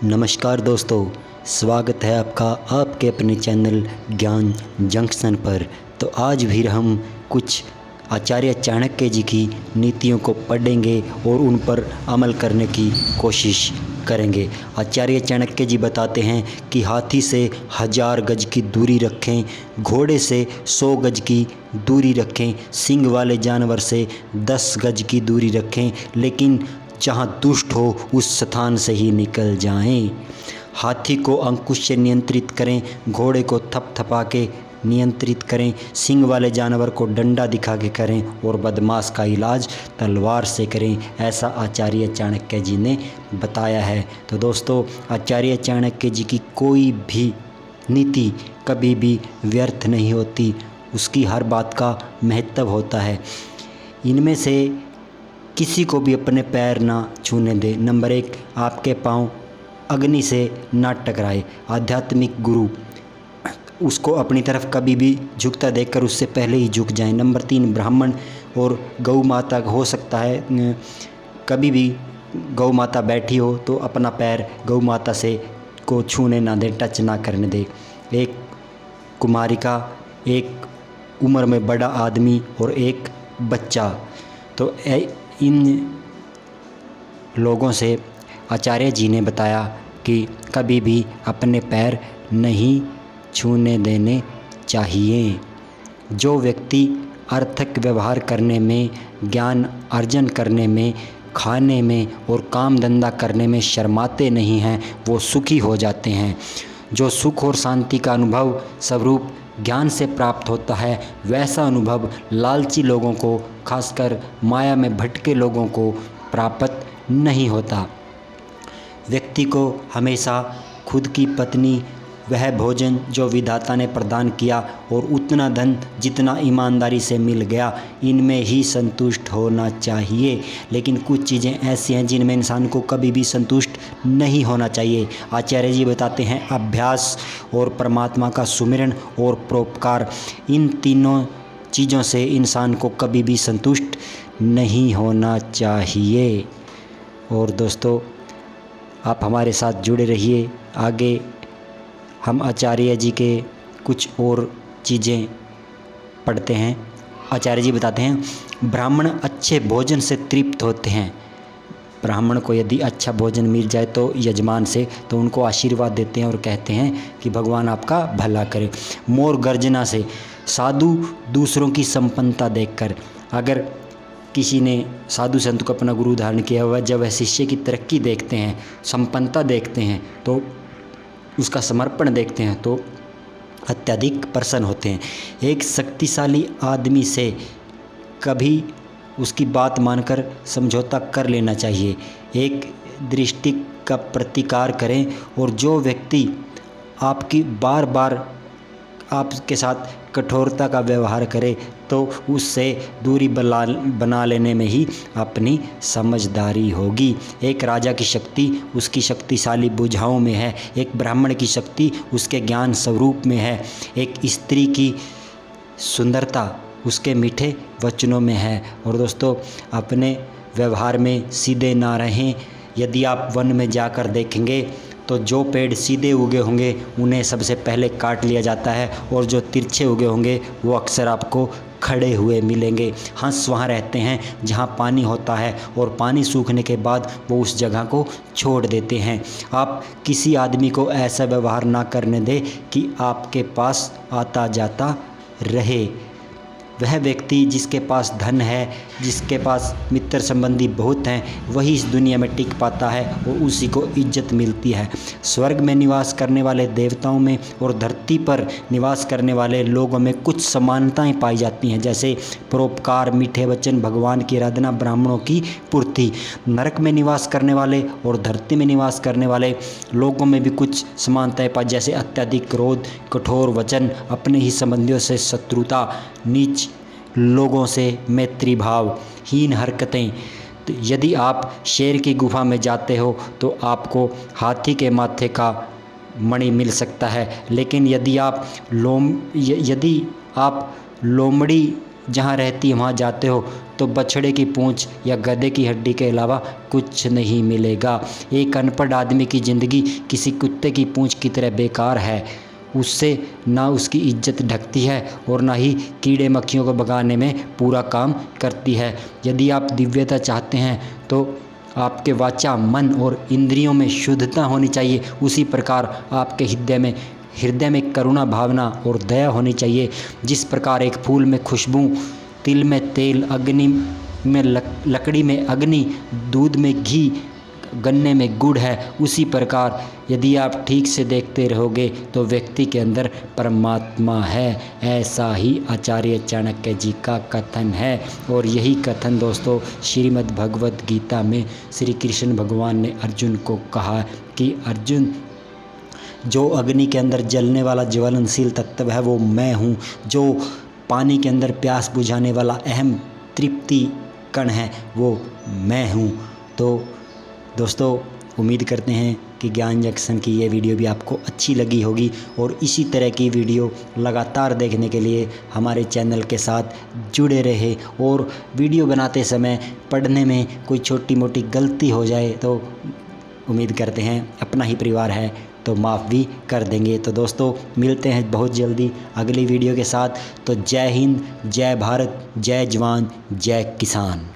नमस्कार दोस्तों, स्वागत है आपका आपके अपने चैनल ज्ञान जंक्शन पर। तो आज भी हम कुछ आचार्य चाणक्य जी की नीतियों को पढ़ेंगे और उन पर अमल करने की कोशिश करेंगे। आचार्य चाणक्य जी बताते हैं कि हाथी से 1000 गज की दूरी रखें, घोड़े से 100 गज की दूरी रखें, सींग वाले जानवर से 10 गज की दूरी रखें, लेकिन जहाँ दुष्ट हो उस स्थान से ही निकल जाएं। हाथी को अंकुश से नियंत्रित करें, घोड़े को थपथपा के नियंत्रित करें, सींग वाले जानवर को डंडा दिखा के करें और बदमाश का इलाज तलवार से करें। ऐसा आचार्य चाणक्य जी ने बताया है। तो दोस्तों, आचार्य चाणक्य जी की कोई भी नीति कभी भी व्यर्थ नहीं होती, उसकी हर बात का महत्व होता है। इनमें से किसी को भी अपने पैर ना छूने दे। नंबर 1, आपके पाँव अग्नि से ना टकराए। आध्यात्मिक गुरु उसको अपनी तरफ कभी भी झुकता देखकर उससे पहले ही झुक जाएं। नंबर 3, ब्राह्मण और गौ माता हो सकता है कभी भी गौ माता बैठी हो तो अपना पैर गौ माता से को छूने ना दे, टच ना करने दे। एक कुमारिका, एक उम्र में बड़ा आदमी और एक बच्चा, तो इन लोगों से आचार्य जी ने बताया कि कभी भी अपने पैर नहीं छूने देने चाहिए। जो व्यक्ति अर्थक व्यवहार करने में, ज्ञान अर्जन करने में, खाने में और काम धंधा करने में शर्माते नहीं हैं, वो सुखी हो जाते हैं। जो सुख और शांति का अनुभव स्वरूप ज्ञान से प्राप्त होता है, वैसा अनुभव लालची लोगों को, खासकर माया में भटके लोगों को प्राप्त नहीं होता। व्यक्ति को हमेशा खुद की पत्नी, वह भोजन जो विधाता ने प्रदान किया और उतना धन जितना ईमानदारी से मिल गया, इनमें ही संतुष्ट होना चाहिए। लेकिन कुछ चीज़ें ऐसी हैं जिनमें इंसान को कभी भी संतुष्ट नहीं होना चाहिए। आचार्य जी बताते हैं, अभ्यास और परमात्मा का सुमिरन और परोपकार, इन तीनों चीज़ों से इंसान को कभी भी संतुष्ट नहीं होना चाहिए। और दोस्तों, आप हमारे साथ जुड़े रहिए। आगे हम आचार्य जी के कुछ और चीज़ें पढ़ते हैं। आचार्य जी बताते हैं, ब्राह्मण अच्छे भोजन से तृप्त होते हैं। ब्राह्मण को यदि अच्छा भोजन मिल जाए तो यजमान से, तो उनको आशीर्वाद देते हैं और कहते हैं कि भगवान आपका भला करे। मोर गर्जना से, साधु दूसरों की संपन्नता देखकर, अगर किसी ने साधु संत को अपना गुरु धारण किया हुआ, जब वह शिष्य की तरक्की देखते हैं, संपन्नता देखते हैं, तो उसका समर्पण देखते हैं, तो अत्यधिक प्रसन्न होते हैं। एक शक्तिशाली आदमी से कभी उसकी बात मानकर समझौता कर लेना चाहिए। एक दृष्टि का प्रतिकार करें, और जो व्यक्ति आपकी बार बार आपके साथ कठोरता का व्यवहार करे तो उससे दूरी बना लेने में ही अपनी समझदारी होगी। एक राजा की शक्ति उसकी शक्तिशाली भुजाओं में है, एक ब्राह्मण की शक्ति उसके ज्ञान स्वरूप में है, एक स्त्री की सुंदरता उसके मीठे वचनों में है। और दोस्तों, अपने व्यवहार में सीधे ना रहें। यदि आप वन में जाकर देखेंगे तो जो पेड़ सीधे उगे होंगे उन्हें सबसे पहले काट लिया जाता है, और जो तिरछे उगे होंगे वो अक्सर आपको खड़े हुए मिलेंगे। हंस वहाँ रहते हैं जहाँ पानी होता है, और पानी सूखने के बाद वो उस जगह को छोड़ देते हैं। आप किसी आदमी को ऐसा व्यवहार ना करने दें कि आपके पास आता जाता रहे। वह व्यक्ति जिसके पास धन है, जिसके पास मित्र संबंधी बहुत हैं, वही इस दुनिया में टिक पाता है और उसी को इज्जत मिलती है। स्वर्ग में निवास करने वाले देवताओं में और धरती पर निवास करने वाले लोगों में कुछ समानताएं पाई जाती हैं, जैसे परोपकार, मीठे वचन, भगवान की आराधना, ब्राह्मणों की पूर्ति। नरक में निवास करने वाले और धरती में निवास करने वाले लोगों में भी कुछ समानताएं पाई, जैसे अत्यधिक क्रोध, कठोर वचन, अपने ही संबंधियों से शत्रुता, नीच लोगों से मैत्री भाव, हीन हरकतें। तो यदि आप शेर की गुफा में जाते हो तो आपको हाथी के माथे का मणि मिल सकता है, लेकिन यदि आप लोमड़ी जहाँ रहती है वहाँ जाते हो तो बछड़े की पूंछ या गधे की हड्डी के अलावा कुछ नहीं मिलेगा। एक अनपढ़ आदमी की ज़िंदगी किसी कुत्ते की पूंछ की तरह बेकार है। उससे ना उसकी इज्जत ढकती है और ना ही कीड़े मक्खियों को भगाने में पूरा काम करती है। यदि आप दिव्यता चाहते हैं तो आपके वाचा, मन और इंद्रियों में शुद्धता होनी चाहिए। उसी प्रकार आपके हृदय में करुणा भावना और दया होनी चाहिए। जिस प्रकार एक फूल में खुशबू, तिल में तेल, अग्नि में लकड़ी में अग्नि, दूध में घी, गन्ने में गुड़ है, उसी प्रकार यदि आप ठीक से देखते रहोगे तो व्यक्ति के अंदर परमात्मा है। ऐसा ही आचार्य चाणक्य जी का कथन है। और यही कथन दोस्तों श्रीमद् भगवत गीता में श्री कृष्ण भगवान ने अर्जुन को कहा कि अर्जुन, जो अग्नि के अंदर जलने वाला ज्वलनशील तत्व है वो मैं हूँ। जो पानी के अंदर प्यास बुझाने वाला अहम तृप्ति कण है वो मैं हूँ। तो दोस्तों उम्मीद करते हैं कि ज्ञान जंक्शन की ये वीडियो भी आपको अच्छी लगी होगी और इसी तरह की वीडियो लगातार देखने के लिए हमारे चैनल के साथ जुड़े रहे। और वीडियो बनाते समय पढ़ने में कोई छोटी मोटी गलती हो जाए तो उम्मीद करते हैं अपना ही परिवार है तो माफ़ भी कर देंगे। तो दोस्तों मिलते हैं बहुत जल्दी अगली वीडियो के साथ। तो जय हिंद, जय भारत, जय जवान, जय किसान।